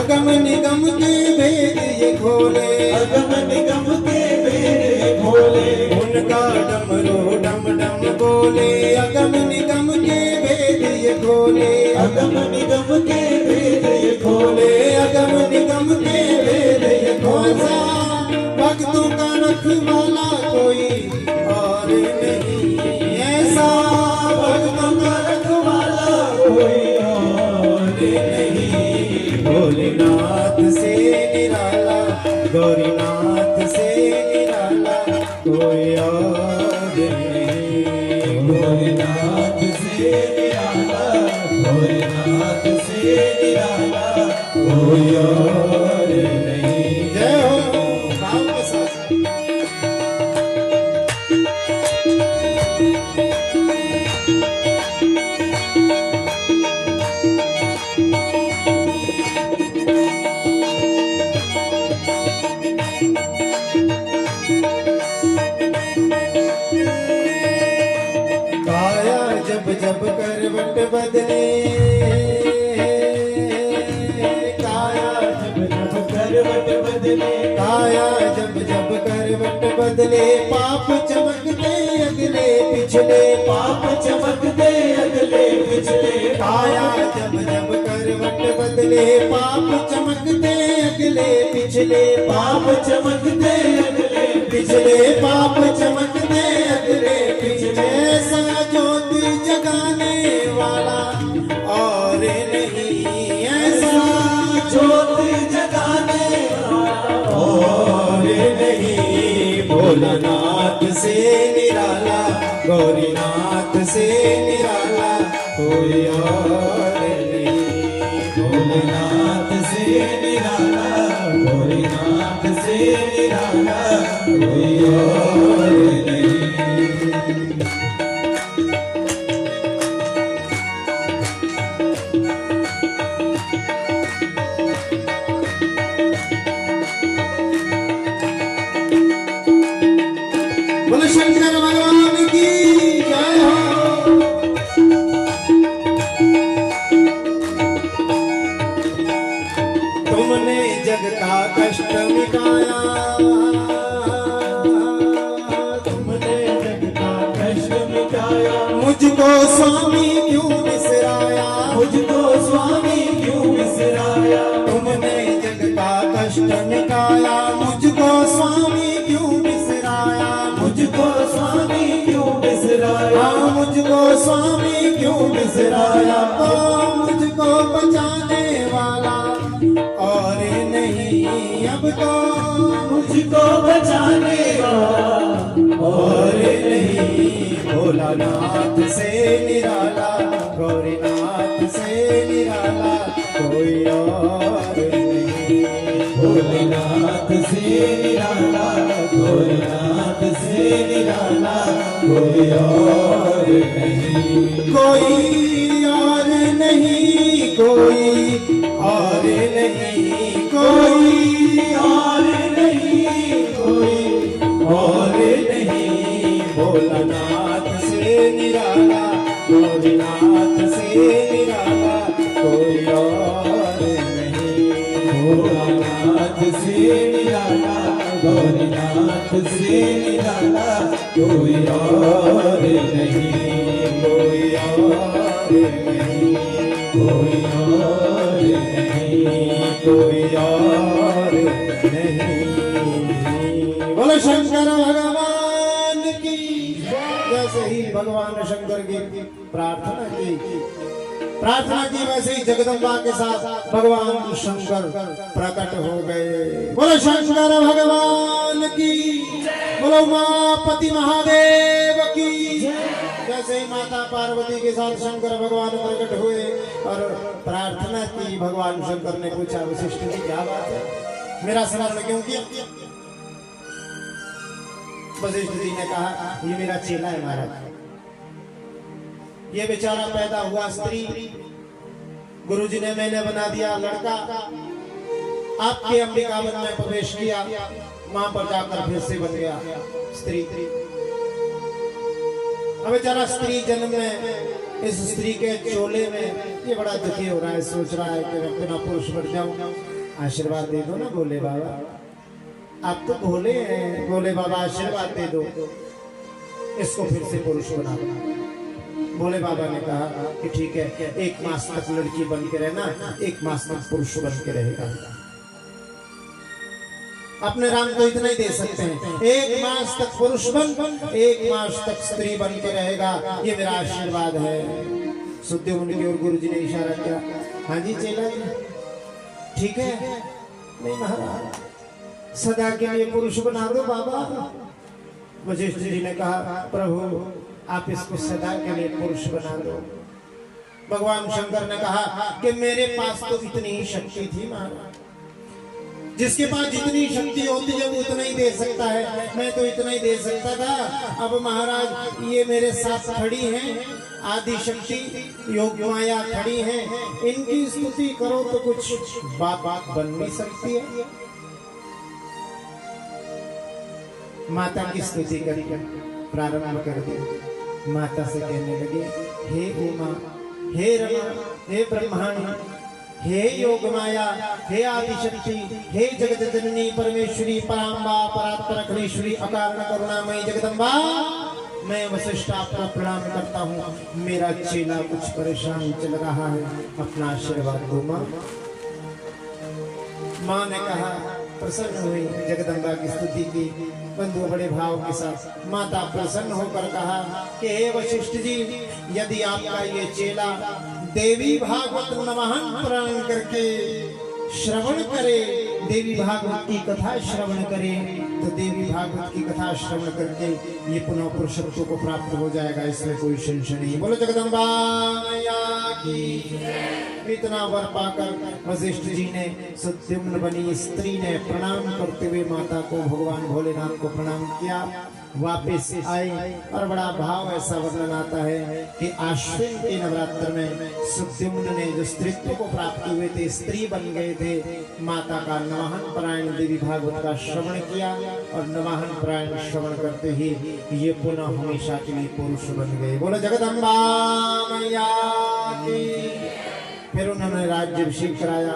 अगम निगम के भेद ये खोले, अगम निगम के भेद ये खोले, उनका डमरू डम डम बोले, अगम निगम के भेद ये खोले, अगम निगम के भेद ये खोले, अगम निगम के भेद ये खोले। भक्तों का रखवाला कोई और नहीं ऐसा, भक्तों का रखवाला कोई और नहीं। भोलेनाथ से निराला, गौरीनाथ से निराला कोई और नहीं। भोलेनाथ से निराला, भोलेनाथ से निराला कोई और नहीं। जय हो भाव के साथ। काया जब जब करवट बदले, काया जब जब करवट बदले, काया जब जब करवट बदले, पाप चमकते अगले पिछले, पाप चमकते अगले पिछले, काया जब जब करवट बदले, पाप चमकते अगले पिछले, पाप चमकते अगले पिछले पाप चमकते अगले पिछले। ऐसा ज्योति जगाने वाला और नहीं ऐसा, ज्योति जगाने वाला और नहीं। भोलेनाथ से निराला, गौरीनाथ से निराला कोई और नहीं। भोलेनाथ से निराला, भोलेनाथ से निराला कोई और नहीं। बोलो शंकर भगवान की जय हो। तुमने जग का कष्ट मिटाया, तुमने जग का कष्ट मिटाया, मुझको स्वामी क्यों बिसराया, मुझको स्वामी क्यों बिसराया। तुमने जग का कष्ट मिटाया, मुझको स्वामी क्यों बिसराया, मुझको स्वामी क्यों बिसराया, मुझको स्वामी क्यों बिसराया। तो मुझको बचाने वाला और नहीं अब तो, मुझको बचाने वाला और नहीं। भोलानाथ से निराला, गौरीनाथ से निराला कोई और नहीं। भोलेनाथ से निराला, भोलेनाथ से निराला कोई और नहीं। कोई और नहीं, कोई और नहीं, कोई और नहीं, कोई और नहीं। भोलानाथ से निराला, गौरीनाथ से निराला कोई और नहीं। भोलेनाथ से निराला, गौरीनाथ से निराला कोई और नहीं। कोई और नहीं, कोई और नहीं। कोई और नहीं। बोलो शंकर भगवान की। जैसे ही भगवान शंकर की प्रार्थना की वैसे ही जगदम्बा के साथ भगवान शंकर प्रकट हो गए। बोलो शंकर भगवान की, बोलो उमापति महादेव की। जैसे ही माता पार्वती के साथ शंकर भगवान प्रकट हुए और प्रार्थना की, भगवान शंकर ने पूछा, वशिष्ठ जी क्या बात है, मेरा स्मरण क्यों किया? वशिष्ठ जी ने कहा, ये मेरा चेला है महाराज, ये बेचारा पैदा हुआ स्त्री, गुरुजी ने मैंने बना दिया लड़का, आपके अंबिकावन में प्रवेश किया, वहां पर जाकर फिर से बन गया स्त्री। अब बेचारा स्त्री जन्म में इस स्त्री के चोले में ये बड़ा दुखी हो रहा है, सोच रहा है कि मैं पुनः पुरुष बन जाऊं। आशीर्वाद दे दो ना भोले बाबा, आप तो भोले हैं, भोले बाबा आशीर्वाद दे दो, इसको फिर से पुरुष बना दो। भोले बाबा ने कहा कि ठीक है, 1 मास तक लड़की बन के रहना, 1 मास तक पुरुष बन के रहेगा। अपने राम को इतना ही दे सकते हैं, 1 मास तक पुरुष बन, 1 मास तक स्त्री बन के रहेगा, ये मेरा आशीर्वाद है। सुखदेव मुनि की ओर गुरु जी ने इशारा किया, हाँ जी चेला जी, ठीक है। नहीं महाराज, सदा के लिए पुरुष बना दो बाबा। वशिष्ठ जी ने कहा, प्रभु आप इसको सदा के लिए पुरुष बना दो। भगवान शंकर ने कहा कि मेरे पास तो इतनी ही शक्ति थी महाराज, जिसके पास जितनी शक्ति होती है वो उतना ही दे सकता है, मैं तो इतना ही दे सकता था। अब महाराज ये मेरे साथ खड़ी हैं, आदि शक्ति योग माया खड़ी हैं, इनकी स्तुति करो तो कुछ बात बन भी सकती है। माता की स्तुति करके प्रारंभ कर दी। माता से कहने लगे, हे उमा, हे रमा, हे ब्रह्माणी, हे योग माया, हे आदिशक्ति, हे जगत जननी परमेश्वरी पराम्बा परात्परखनीश्वरी अकारण करुणामयी जगदम्बा, मैं वशिष्ठ आपको प्रणाम करता हूँ। मेरा चेला कुछ परेशान चल रहा है, अपना आशीर्वाद दो माँ। माँ ने कहा, प्रसन्न हुई, जगदम्बा की स्तुति की, बंधु बड़े भाव के साथ। माता प्रसन्न होकर कहा कि हे वशिष्ठ जी, यदि आपका ये चेला देवी भागवत नमहन प्रण करके श्रवण करे, देवी भागवत की कथा श्रवण करे, तो देवी भागवत की कथा श्रवण करके ये पुनः पुरुषत्व को प्राप्त हो जाएगा, इसमें कोई संशय नहीं। बोलो जगदम्बा मैया की। इतना वर पाकर वशिष्ठ जी ने सुद्युम्न बनी स्त्री ने प्रणाम करते हुए माता को, भगवान भोलेनाथ को प्रणाम किया, वापस आए। और बड़ा भाव ऐसा वर्णन आता है कि आश्विन के नवरात्र में सुद्युम्न ने जो स्त्रीत्व को प्राप्त हुए थे, स्त्री बन गए थे, माता का नवाहन परायण देवी भागवत का श्रवण किया, और नवाहन परायण श्रवण करते ही ये पुनः हमेशा के लिए पुरुष बन गए। बोलो जगदम्बा मैया की। फिर उन्होंने राज्याभिषेक कराया।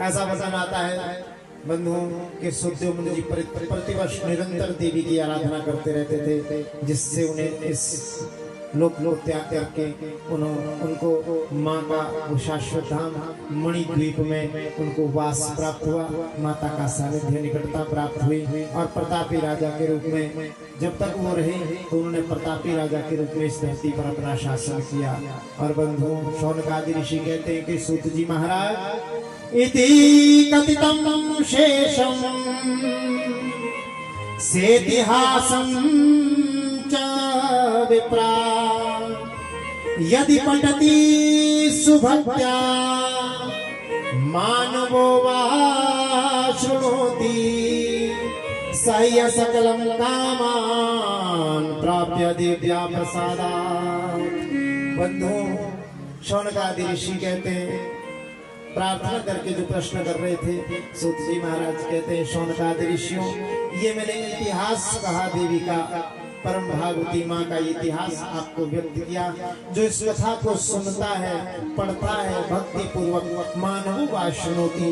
ऐसा वचन आता है बंधुओं के सुद्युम्न जी प्रतिवर्ष निरंतर देवी की आराधना करते रहते थे, जिससे उन्हें इस लोक त्याग करके उनको माँ का वो शाश्वत धाम मणिद्वीप में उनको वास प्राप्त हुआ, माता का सानिध्य निकटता प्राप्त हुई। और प्रतापी राजा के रूप में जब तक वो रहे तो उन्होंने प्रतापी राजा के रूप में इस धरती पर अपना शासन किया। और बंधुओं, शौनकादि ऋषि कहते हैं कि सूत जी महाराज, इति कथितं शेषं सेतिहासं च विप्रा, यदि पठति सुभक्त्या मानवो वा शृणोति, सह्य सकलं कामान् प्राप्य दिव्या प्रसादात्। बंधुओं, शौनकादि ऋषि कहते हैं, प्रार्थना करके जो प्रश्न कर रहे थे, सूत जी महाराज कहते हैं, शौनकादि ऋषियों, ये मैंने इतिहास कहा देवी का, परम भागवती माँ का इतिहास आपको व्यक्त किया। जो इस कथा को सुनता है, पढ़ता है भक्ति पूर्वक, मानव वा शृणोति,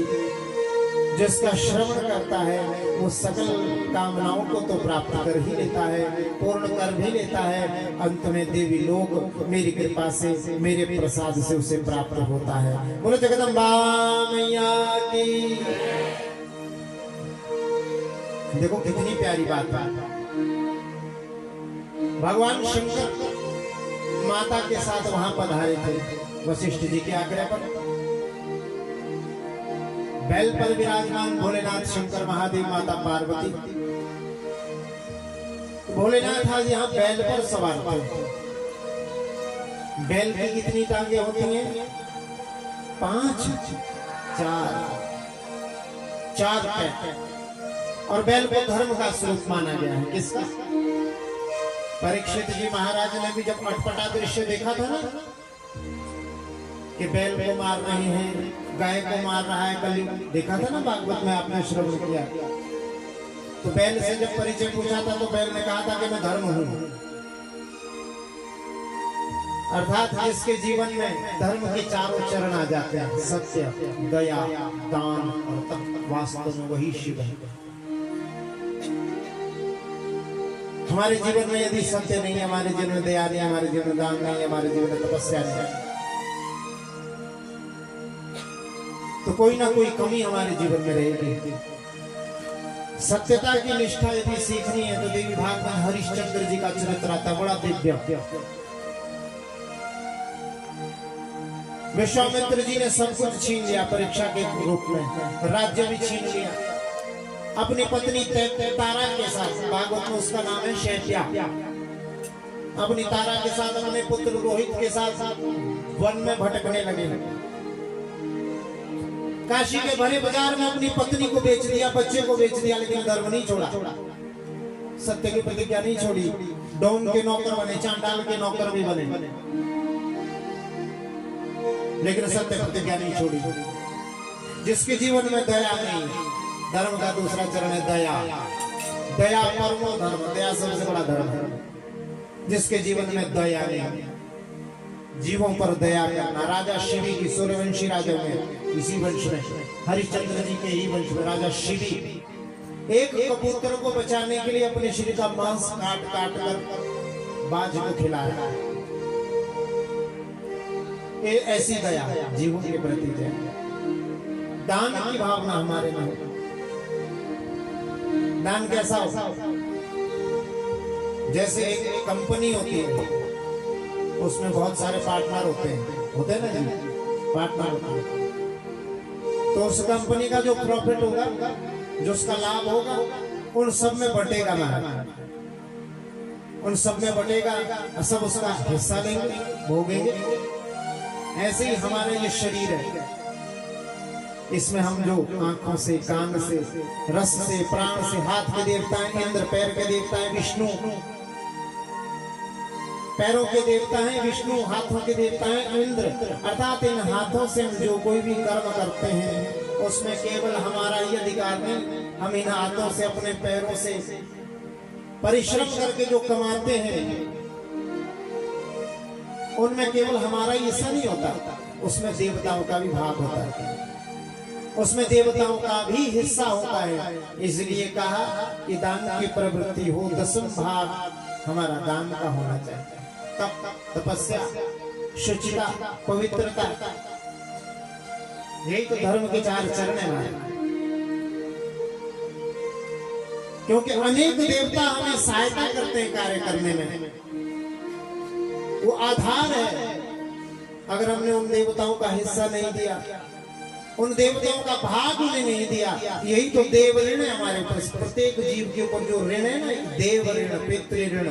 जिसका श्रवण करता है वो सकल कामनाओं को तो प्राप्त कर ही लेता है, पूर्ण कर भी लेता है। अंत में देवी लोग मेरी कृपा से, मेरे प्रसाद से उसे प्राप्त होता है। बोलो जगदम्बा मैया की। देखो कितनी प्यारी बात है। भगवान शंकर माता के साथ वहां पधारे थे वशिष्ठ जी के आग्रह पर। बैल पर विराजमान भोलेनाथ शंकर महादेव, माता पार्वती। भोलेनाथ आज यहाँ बैल पर सवार थे। बैल की कितनी टांगे होती हैं? 5, 4 पैर। और बैल को धर्म का स्वरूप माना गया है। किसका? परीक्षित जी महाराज ने भी जब अटपटा दृश्य देखा था ना, कि बैल को मार रहे हैं, गाय को मार रहा है, कल देखा था ना भागवत में, आपने श्रवण किया। तो बैल से जब परिचय पूछा था तो बैल ने कहा था कि मैं धर्म हूं। अर्थात जिसके जीवन में धर्म के चारों चरण आ जाते हैं, सत्य, दया, दान और तप, वास्तव में वही शिव है। हमारे जीवन में यदि सत्य नहीं है, हमारे जीवन में दया नहीं, हमारे जीवन में दान नहीं, हमारे जीवन में तपस्या नहीं, तो कोई ना कोई कमी हमारे जीवन में रहेगी। सत्यता की निष्ठा यदि सीखनी है तो देवी भागवत हरिश्चंद्र जी का चरित्र आता है, बड़ा दिव्य। विश्वामित्र जी ने सब कुछ छीन लिया परीक्षा के रूप में, राज्य भी छीन लिया। अपनी पत्नी तारा के साथ, भागवत में उसका नाम है शैत्या, अपनी तारा के साथ, अपने पुत्र रोहित के साथ वन में भटकने लगे। काशी के भरे बाजार में अपनी पत्नी को बेच दिया, बच्चे को बेच दिया, लेकिन धर्म नहीं छोड़ा, सत्य की प्रतिज्ञा नहीं छोड़ी। डोम के नौकर बने, चांडाल के नौकर भी बने, लेकिन सत्य प्रतिज्ञा नहीं छोड़ी। जिसके जीवन में दया नहीं, धर्म का दूसरा चरण है दया। दया परमो धर्म, दया सबसे बड़ा धर्म है। जिसके जीवन में दया नहीं, जीवों पर दया करना। राजा शिवी की, सूर्यवंशी राजा में, इसी वंश में, हरिश्चंद्र जी के ही वंश में राजा शिवी एक कबूतर को बचाने के लिए अपने शरीर का मांस काट काट कर बाज को खिलाया। ये ऐसी दया, जीवों के प्रति दया। दान की भावना हमारे में हो। दान कैसा हो? जैसे एक कंपनी होती है, उसमें बहुत सारे पार्टनर होते हैं ना जी, पार्टनर होते हैं। तो उस कंपनी का जो प्रॉफिट होगा, जो उसका लाभ होगा, उन सब में बटेगा महाराज, उन सब में बटेगा, सब उसका हिस्सा लेंगे, भोगेंगे। ऐसे ही हमारा ये शरीर है, इसमें हम जो आंखों से, कान से, रस से, प्राण से, हाथ के देवता है इंद्र, पैर के देवता है विष्णु, पैरों के देवता है विष्णु, हाथों के देवता है इंद्र। अर्थात इन हाथों से हम जो कोई भी कर्म करते हैं, उसमें केवल हमारा ही अधिकार नहीं। हम इन हाथों से, अपने पैरों से परिश्रम करके जो कमाते हैं, उनमें केवल हमारा ही हिस्सा नहीं होता, उसमें देवताओं का भी भाग होता है, उसमें देवताओं का भी हिस्सा होता है। इसलिए कहा कि दान की प्रवृत्ति हो, 10वां भाग हमारा दान का होना चाहिए। तप, तपस्या, शुचिता, पवित्रता, यही तो धर्म के 4 चरण हैं। क्योंकि अनेक देवता हमें सहायता करते हैं कार्य करने में, वो आधार है। अगर हमने उन देवताओं का हिस्सा नहीं दिया, उन देवताओं का भाग उन्हें नहीं दिया, यही तो देव ऋण है हमारे ऊपर। प्रत्येक जीव के ऊपर जो ऋण है ना, देव ऋण, पितृ ऋण,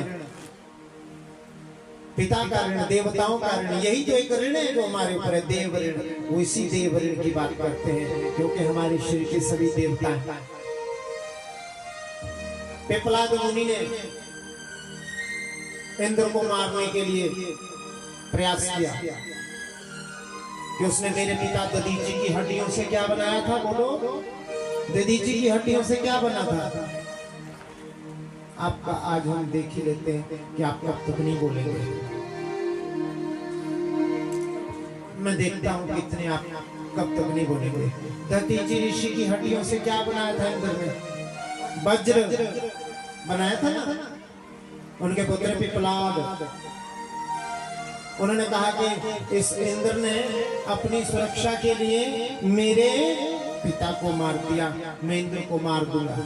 पिता का ऋण, देवताओं का ऋण, यही तो एक ऋण है जो हमारे ऊपर है, देव ऋण। वो इसी देव ऋण की बात करते हैं, क्योंकि हमारे शरीर के सभी देवता हैं। पिपलाद मुनि ने इंद्र को मारने के लिए प्रयास किया कि उसने मेरे पिता दधीची की हड्डियों से क्या बनाया था, बोलो, दधीची की हड्डियों से क्या बना था? आपका आज हम देख ही लेते हैं कि आप कब तक नहीं बोलेंगे। मैं देखता हूं कितने आप कब तक नहीं बोलेंगे। दधीची ऋषि की हड्डियों से क्या बनाया था इंद्र ने? वज्र बनाया था ना। उनके पुत्र पिपलाद, उन्होंने कहा कि इस इंद्र ने अपनी सुरक्षा के लिए मेरे पिता को मार दिया, मैं इंद्र को मार दूंगा।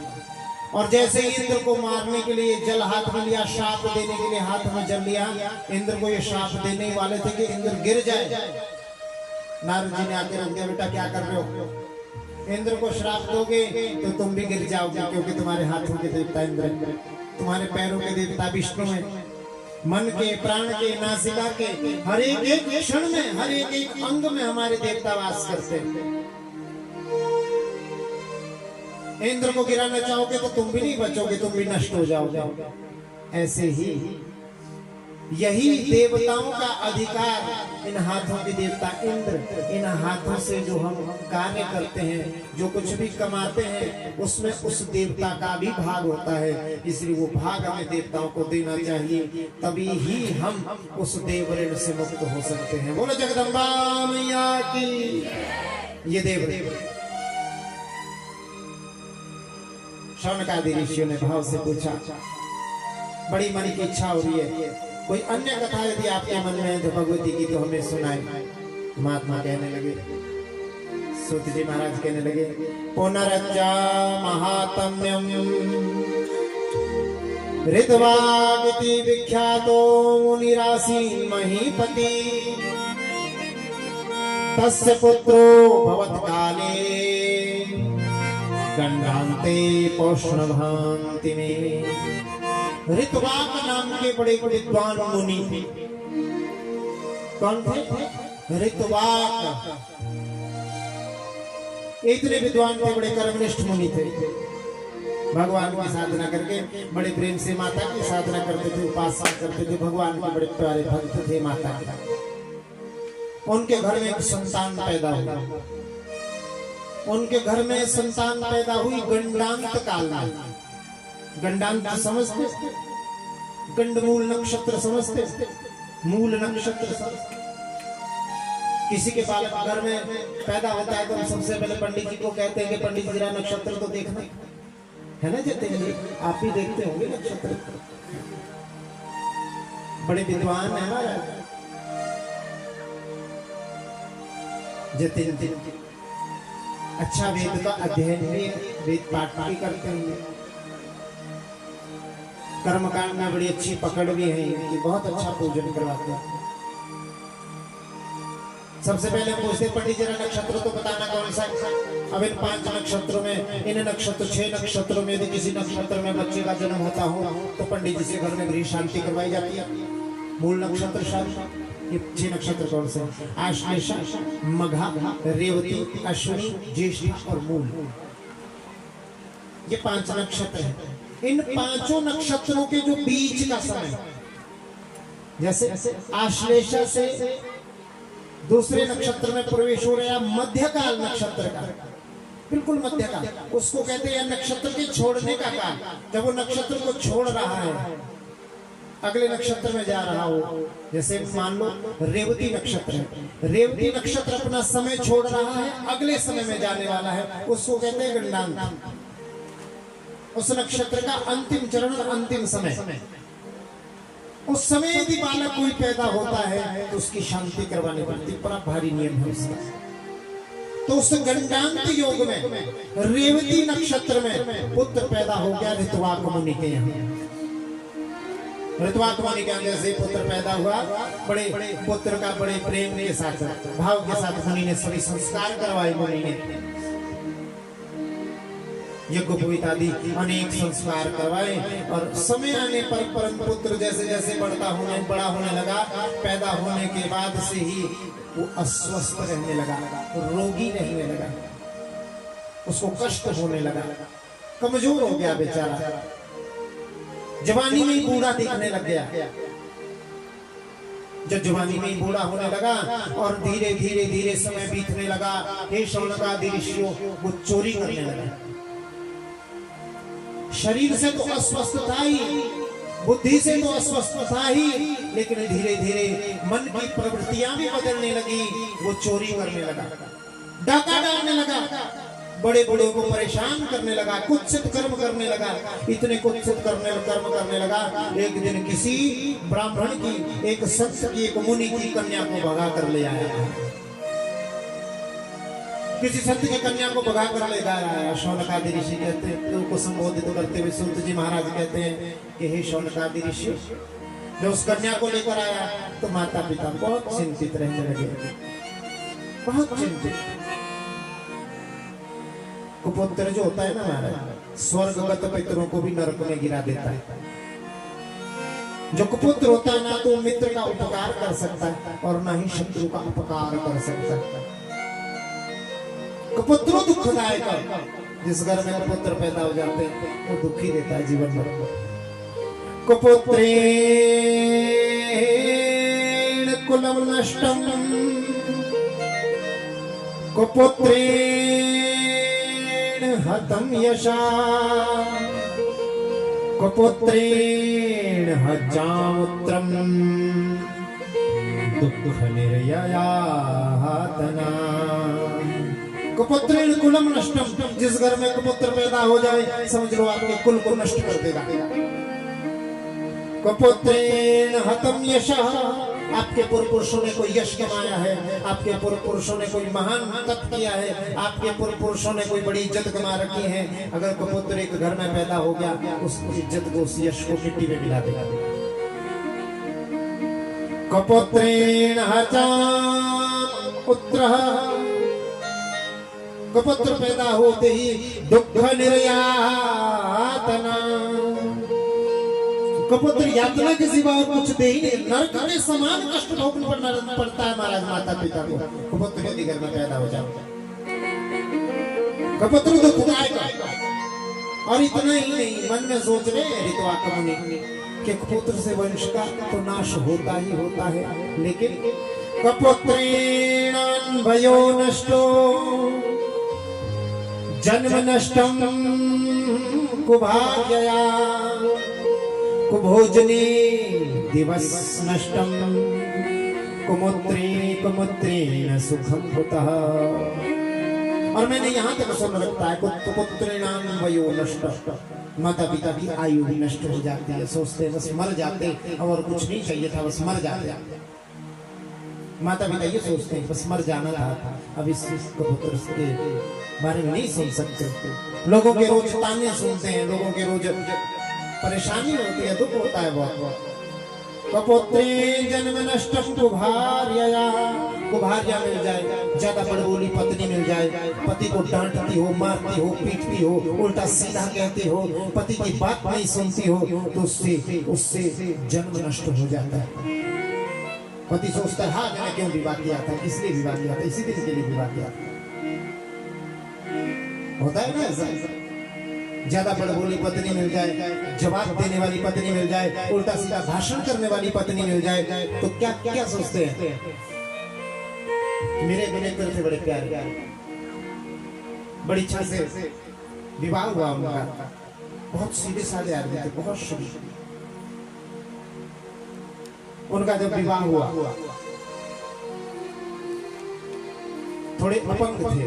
और जैसे ही इंद्र को मारने के लिए जल हाथ में लिया, शाप देने के लिए हाथ में जल लिया, इंद्र को ये शाप देने वाले थे कि इंद्र गिर जाए। नारद जी ने आके रोक दिया, बेटा क्या कर रहे हो? इंद्र को श्राप दोगे तो तुम भी गिर जाओगे, क्योंकि तुम्हारे हाथों के देवता इंद्र, तुम्हारे पैरों के देवता विष्णु है, मन के, प्राण के, नासिका के, हर एक क्षण में, हर एक अंग में हमारे देवता वास करते हैं। इंद्र को गिराना चाहोगे तो तुम भी नहीं बचोगे, तुम भी नष्ट हो जाओगे। ऐसे ही यही देवताओं का अधिकार। इन हाथों के देवता इंद्र, इन हाथों से जो हम कार्य करते हैं, जो कुछ भी कमाते हैं, उसमें उस देवता का भी भाग होता है। इसलिए वो भाग हमें देवताओं को देना चाहिए, तभी ही हम उस देव ऋण से मुक्त हो सकते हैं। बोलो जगदम्बा मैया की। ये देव शौनकादि ऋषियों ने भाव से पूछा, बड़ी मन की इच्छा हो रही है, कोई अन्य कथा यदि आपके मन में है तो भगवती की तो हमें सुनाए। महात्मा कहने लगे, सूत जी महाराज कहने लगे, पुनरच्चा महात्म्यम ऋतवागिति विख्यातो मुनिरासीन महीपति तस्य पुत्रो भवत्काले गंडान्ते पौष्णभान्ति में। ऋतवाक नाम के बड़े विद्वान मुनि थे। कौन थे? ऋतवाक। इतने विद्वान थे, बड़े कर्मनिष्ठ मुनि थे। भगवान की साधना करके बड़े प्रेम से माता की साधना करते थे, उपासना करते थे। भगवान के बड़े प्यारे भक्त थे माता के। उनके घर में एक संतान पैदा हुआ। उनके घर में संतान पैदा हुई गंडांत काल में। गंडांत समझते? गंडमूल नक्षत्र समझते? मूल नक्षत्र समझते? किसी के बालक घर में पैदा होता है तो हम सबसे पहले पंडित जी को कहते हैं कि पंडित जी जरा नक्षत्र तो देखना है ना। जतिन जी आप ही देखते होंगे नक्षत्र, बड़े विद्वान है ना जतिन जी। अच्छा वेद का अध्ययन भी, वेद पाठ भी करते हैं। कर्मकांड में बड़ी अच्छी पकड़ भी है इनकी, बहुत अच्छा पूजन करवाते हैं। सबसे पहले पूछते पंडित जरा नक्षत्र तो बताना कौन सा। अब इन 5 नक्षत्रों में, इन नक्षत्र 6 नक्षत्रों में यदि किसी नक्षत्र में बच्चे का जन्म होता हो तो पंडित जी से घर में गृह शांति करवाई जाती है। मूल नक्षत्र शांति। ये 6 नक्षत्र कौन से? आश्लेषा, मघा, रेवती, अश्विनी, ज्येष्ठ और मूल। ये 5 नक्षत्र हैं। इन 5 नक्षत्रों के जो बीच का समय, जैसे आश्लेषा से दूसरे नक्षत्र में प्रवेश हो रहा मध्यकाल नक्षत्र का, बिल्कुल मध्यकाल, उसको कहते हैं नक्षत्र के छोड़ने का काल। जब वो नक्षत्र को छोड़ रहा है, अगले नक्षत्र में जा रहा हो, जैसे मान लो रेवती नक्षत्र है, रेवती नक्षत्र अपना समय छोड़ रहा है, अगले समय में जाने वाला है, उसको कहते हैं गंडांत। उस नक्षत्र का अंतिम चरण, अंतिम समय। उस समय यदि बालक कोई पैदा होता है तो उसकी शांति करवानी पड़ती, बड़ा भारी नियम है उसका। तो उस गंडांत योग में रेवती नक्षत्र में पुत्र पैदा हो गया ऋतवाक मुनि के यहाँ। ऋतवाक मुनि के अंदर से पुत्र पैदा हुआ। बड़े पुत्र का बड़े प्रेम के साथ, भाव के साथ मुनि ने सभी संस्कार करवाए। मुनि ने यज्ञोपवीत आदि अनेक संस्कार करवाए और समय आने पर परम पुत्र जैसे जैसे बड़ा होने लगा, पैदा होने के बाद से ही वो अस्वस्थ रहने लगा, रोगी रहने लगा, उसको कष्ट होने लगा, कमजोर हो गया बेचारा, जवानी में ही बूढ़ा दिखने लग गया। जब जवानी में ही बूढ़ा होने लगा और धीरे धीरे धीरे समय बीतने लगा, हे शौनकादि ऋषियों, वो चोरी करने लगा। शरीर से तो अस्वस्थ था ही, बुद्धि से तो अस्वस्थ था ही, लेकिन धीरे धीरे मन की प्रवृत्तियां भी बदलने लगी। वो चोरी करने लगा, डाका डालने लगा, बड़े बड़े को परेशान करने लगा, कुत्सित कर्म करने लगा। इतने कुत्सित कर्म करने लगा, एक दिन किसी ब्राह्मण की, एक संत की, एक मुनि की कन्या को भगा कर ले आया। किसी संत की कन्या को भगा कर ले आया। शौनकादि ऋषि कहते हैं, तो को संबोधित करते हुए सूत जी महाराज कहते हैं कि हे शौनकादि ऋषि, जब उस कन्या को लेकर आया तो माता पिता बहुत चिंतित रहने लगे, बहुत चिंतित। कुपुत्र जो होता है ना महाराज, स्वर्गगत पितरों को भी नरक में गिरा देता है। जो कुपुत्र होता है ना तो मित्र का उपकार कर सकता है और ना ही शत्रु का उपकार कर सकता है। कुपुत्र दुखदायक, जिस घर में कुपुत्र पैदा हो जाते हैं वो दुखी देता है जीवन भर। कुपुत्रे कुलम नष्टम कुपुत्रेण हतम यशा कुपुत्रेण हजामुत्रम दुख निर्ययातना। कुपुत्रेण कुलम नष्टम, जिस घर में कुपुत्र पैदा हो जाए समझ लो आपके कुल को नष्ट कर देगा। कुपुत्रेण हतम यशः, आपके पूर्व पुरुषों ने कोई यश कमाया है, आपके पूर्व पुरुषों ने कोई महान तप किया है, आपके पूर्व पुरुषों ने कोई बड़ी इज्जत कमा रखी है। अगर कुपुत्र एक घर में पैदा हो गया, उस इज्जत को, उस यश को मिट्टी में मिला देगा। कुपुत्रेण हजामुत्रः, कुपुत्र पैदा होते ही दुख निर्यातना, कुपुत्र यातना के सिवा और कुछ दे ही नहीं, नरक के समान कष्ट भोगना पड़ता है महाराज माता पिता को कुपुत्र के घर में पैदा हो जाए। कुपुत्र दुखदायक, और इतना ही नहीं, मन में सोच रहे ऋतवाक मुनि कि कुपुत्र से वंश का तो नाश होता ही होता है, लेकिन कुपुत्रेण भयो नष्टो जन्म नष्टम कुभार्यया कुभोजने दिवस नष्टम कुमुत्रेण सुखम हुतः। और मैंने यहाँ तक सुन रखा है कुपुत्रेणाम वयो नष्ट, माता पिता की आयु भी नष्ट हो जाती है, सोचते बस मर जाते और कुछ नहीं चाहिए था, बस मर जाते। माता पिता ये सोचते हैं बस मर जाना था, अब इस कबूतर के बारे में नहीं सुन सकते। लोगों के रोज ताने सुनते हैं, लोगों के रोज परेशानी होती है, दुख होता है बहुत। कपोत्रे जन्म नष्टम कुभार्यया, कुभार्या मिल जाए, ज्यादा बड़बोली पत्नी मिल जाए, पति को डांटती हो, मारती हो, पीटती हो, उल्टा सीधा कहती हो, पति की बात नहीं सुनती हो, तो उससे जन्म नष्ट हो जाता है। पति सोचता है हाँ मैंने क्यों विवाह किया था, इसलिए विवाह किया था, इसी दिन के लिए विवाह किया था। होता है ना ऐसा। ज्यादा बड़बोली पत्नी मिल जाए, जवाब देने वाली पत्नी मिल जाए, उल्टा सीधा भाषण करने वाली पत्नी मिल जाए, तो क्या क्या सोचते हैं, मेरे मित्र थे बड़े प्यारे, बड़ी इच्छा से विवाह हुआ उनका, बहुत सीधे साधे आदमी थे, बहुत शुभ। उनका जब विवाह हुआ थोड़े अपंग थे,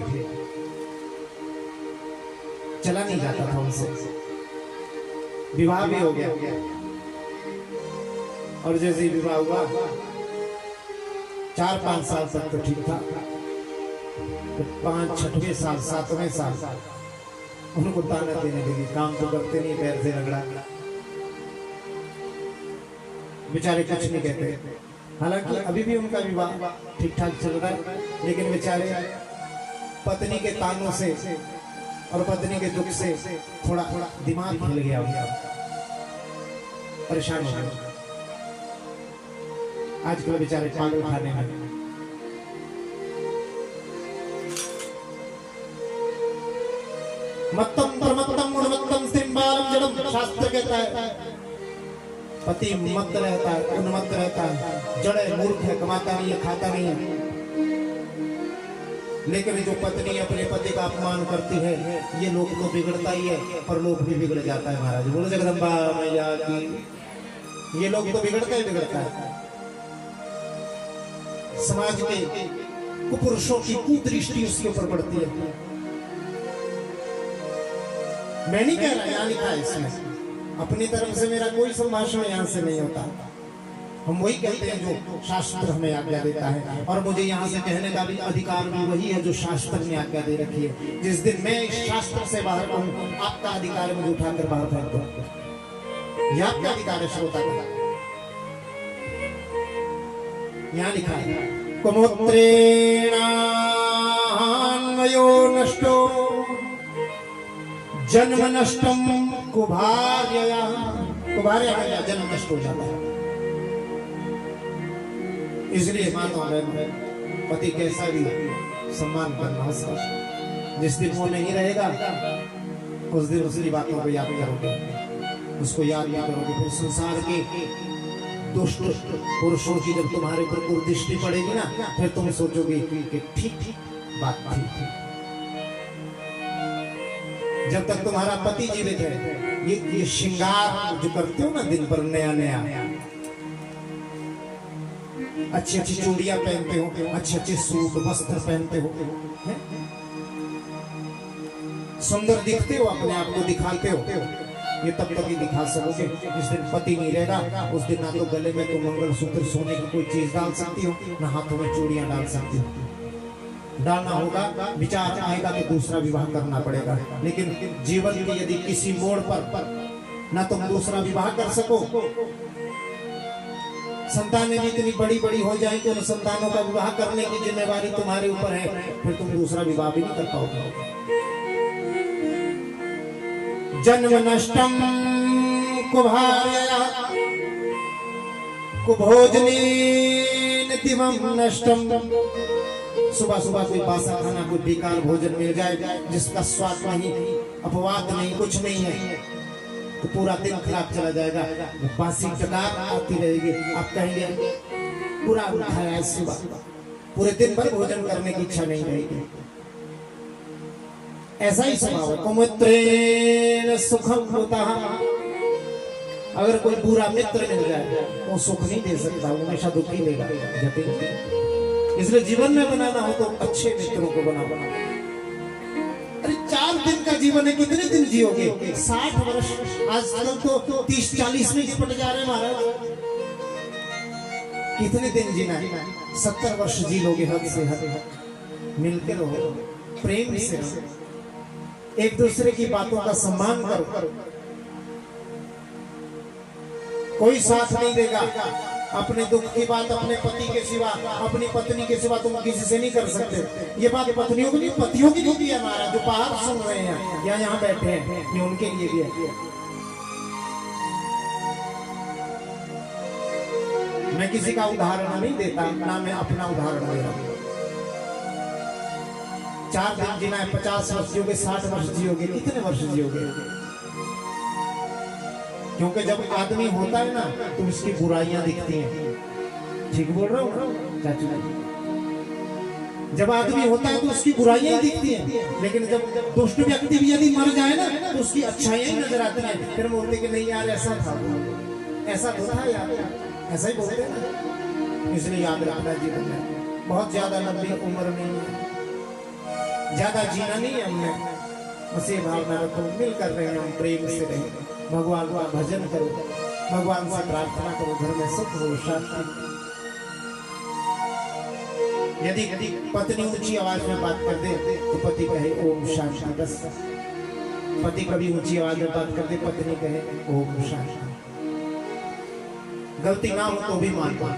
चला नहीं जाता था उनसे, विवाह भी हो गया, और जैसे ही विवाह हुआ 4-5 साल तक तो ठीक था, 5-6वें साल 7वें साल उनको ताना देने लगी, काम तो करते नहीं, पैर से रगड़ा, बेचारे कुछ नहीं कहते। हालांकि अभी भी उनका विवाह ठीक ठाक चल रहा है, लेकिन बेचारे पत्नी के तानों से और पत्नी के दुख से थोड़ा दिमाग हिल गया, परेशान हो गए। आजकल बेचारे पागल खाने में, मत्तम प्रमत्तम उन्मत्तम स्त्रीबालम जड़म, शास्त्र कहता है पति मत रहता है, उन्मत्त रहता है, जड़े मूर्ख है, कमाता नहीं है, खाता नहीं है। लेकिन जो पत्नी अपने पति का अपमान करती है, ये लोग तो बिगड़ता ही है, पर लोग भी बिगड़ जाता है महाराज। बोलो जगदम्बा मैया की, ये लोग तो बिगड़ता ही बिगड़ता है। समाज के कुपुरुषों की कुदृष्टि उसके ऊपर पड़ती है। मैं नहीं कह रहा, यहाँ लिखा है इसमें, अपनी तरफ से मेरा कोई संभाषण यहाँ से नहीं होता, हम वही कहते हैं जो शास्त्र हमें आज्ञा देता है, और मुझे यहाँ से कहने का भी अधिकार भी वही है जो शास्त्र ने आज्ञा दे रखी है। जिस दिन मैं इस शास्त्र से बाहर कहूँ, आपका अधिकार है मुझे उठाकर बाहर फेंक दो, यह आपका अधिकार है श्रोता का। यहाँ लिखा है कुमुत्रेणान्वयो नष्टो जन्म नष्टम कुभार्यया, कुभार्या का जन्म नष्ट हो जाता है। इसलिए माता बहन पति कैसा भी सम्मान करना उसका, जिस दिन वो नहीं रहेगा उस दिन उसकी बातों को याद करोगे, उसको याद नहीं करोगे, फिर संसार के दुष्ट पुरुषों की जब तुम्हारे ऊपर कुदृष्टि पड़ेगी ना, फिर तुम सोचोगे कि ठीक बात थी। जब तक तुम्हारा पति जीवित है, ये श्रृंगार जो करते हो ना दिन भर नया नया, अच्छी अच्छी चूड़ियां पहनते हो, अच्छे अच्छे सूट वस्त्र पहनते हो, सुंदर दिखते हो, अपने आप को दिखाते हो, ये तब तक ही दिखा सकोगे जिस दिन पति नहीं रहेगा। उस दिन ना तो गले में तुम मंगलसूत्र सोने की कोई चीज डाल सकती हो, ना हाथों में चूड़ियां डाल सकती हो। डालना होगा, विचार आएगा तो दूसरा विवाह करना पड़ेगा। लेकिन जीवन के यदि किसी मोड़ पर ना तुम दूसरा विवाह कर सको, संतानें भी इतनी बड़ी बड़ी हो जाए कि उन संतानों का विवाह करने की जिम्मेवारी तुम्हारे ऊपर है, फिर तुम दूसरा विवाह भी नहीं कर पाओगे। जन्म नष्टम कुभार्या कुभोजनेन दिवम नष्टम। सुबह सुबह कोई बासा खाना, कोई बेकार भोजन मिल जाए जिसका स्वाद नहीं, अपवाद नहीं, कुछ नहीं है, तो पूरा दिन खराब चला जाएगा। बासी टकार आती रहेगी, आप कहेंगे पूरा खाया है सुबह, पूरे दिन भर भोजन करने की इच्छा नहीं रहेगी। ऐसा ही स्वभाव है। कुमित्रेण सुखम होता। अगर कोई बुरा मित्र मिल जाए वो सुख नहीं दे सकता, हमेशा दुखी लेगा। इसलिए जीवन में बनाना हो तो अच्छे मित्रों को बनाओ। अरे 4 दिन का जीवन है, कितने दिन जियोगे? 60 वर्ष आजकल तो 30-40 में निपट जा रहे महाराज। कितने दिन जीना है? 70 वर्ष जी लोगे हद से हद। मिलकर रहो, प्रेम से रहो, एक दूसरे की बातों का सम्मान करो। कोई साथ नहीं देगा, अपने दुख की बात अपने पति के सिवा, अपनी पत्नी के सिवा तुम किसी से नहीं कर सकते। ये बात पत्नियों की नहीं, पतियों की भी है महाराज, जो बाहर सुन रहे हैं या यहाँ बैठे हैं, ये उनके लिए भी है। मैं किसी का उदाहरण नहीं देता, ना मैं अपना उदाहरण दे रहा हूँ। 4 दिन जीना है, 50 वर्ष जियोगे, 60 वर्ष जियोगे, कितने वर्ष जियोगे? क्योंकि जब आदमी होता है ना तो उसकी बुराइयां दिखती हैं। ठीक बोल रहा हूँ चाचू जी? जब आदमी होता है तो उसकी बुराइयां दिखती हैं, लेकिन जब दुष्ट व्यक्ति भी यदि मर जाए ना तो उसकी अच्छाइयां नजर आती हैं। फिर बोलते कि नहीं यार ऐसा था, ऐसा तो था यार, ऐसा ही बोलते ना। इसलिए याद रखना, जीवन में बहुत ज्यादा लंबी उम्र नहीं है, ज्यादा जीना नहीं है हमने। बस ये भावना रखो, मिल कर रहे हैं हम, प्रेम से रहें, भगवान का भजन करो, भगवान से प्रार्थना करो, घर में सुख हो, शांति। यदि पत्नी ऊंची आवाज में बात कर दे तो पति कहे ओम शांति, बस। पति कभी ऊंची आवाज में बात कर दे, पत्नी कहे ओम शांति। गलती ना हो तो भी मान पाओ।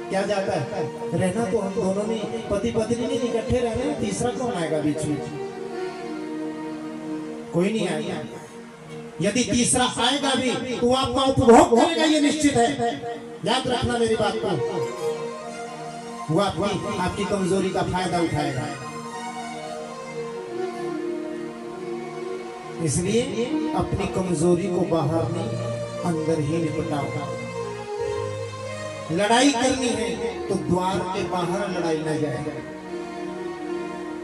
क्या जाता है? रहना तो हम दोनों ने, पति पत्नी ने इकट्ठे रहना, तीसरा कौन आएगा बीच में? कोई नहीं आएगा। यदि तीसरा आएगा भी तो आपका उपभोग करेगा, ये निश्चित है। याद रखना मेरी बात को। वो आपकी कमजोरी का फायदा उठाएगा। इसलिए अपनी कमजोरी को बाहर नहीं, अंदर ही निपटाओ। लड़ाई करनी है तो द्वार के बाहर लड़ाई न जाए,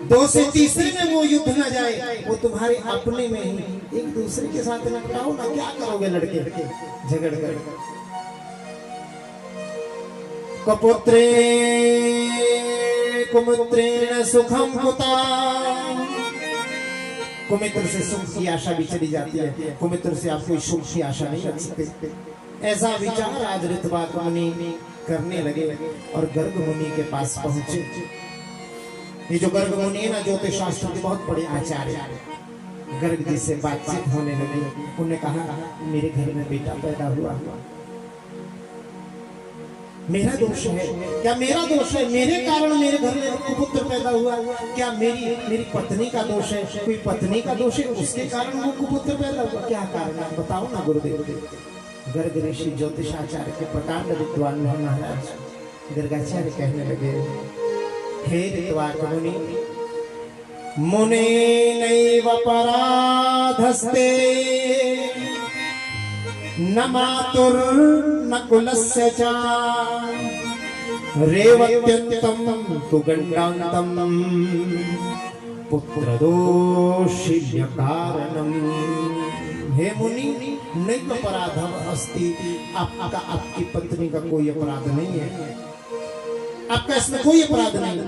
2 से तीसरे में वो युद्ध न जाए, वो तुम्हारे अपने में ही एक दूसरे के साथ निपटाओ ना। क्या करोगे लड़के झगड़ कर? कपुत्रे कुमित्रेण सुखम कुता। कुमित्र से सुख की आशा भी चली जाती है, कुमित्र से आप कोई सुख की आशा नहीं रख सकते। ऐसा विचार आज ऋतवाक मुनि करने लगे और गर्ग मुनि के पास पहुंचे। ये जो गर्ग मुनि है ना, ज्योतिष शास्त्र के बहुत बड़े आचार्य, गर्ग जी से बातचीत होने लगी। उन्होंने कहा मेरे घर में बेटा पैदा हुआ, मेरा दोष है क्या? मेरा दोष है, मेरे कारण मेरे घर में कुपुत्र पैदा हुआ। क्या मेरी पत्नी का दोष है? कोई पत्नी का दोष है, उसके कारण वो कुपुत्र पैदा हुआ? क्या कारण है बताओ ना गुरुदेव। गर्ग ऋषि ज्योतिषाचार्य के प्रकांड विद्वान महाराज गर्गाचार्य कहने लगे, हे ऋतवाक मुनि, मुने नैव पराधस्ते न मातुर न कुलस्य च रेवत्यन्तं तु गण्डान्तं पुत्रदोषिण्य कारणम्। हे मुनि, नैव अपराधः अस्ति, आपका आपकी पत्नी का कोई अपराध नहीं है, आपका इसमें कोई अपराध नहीं।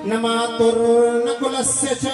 न मातुर न कुलस्य च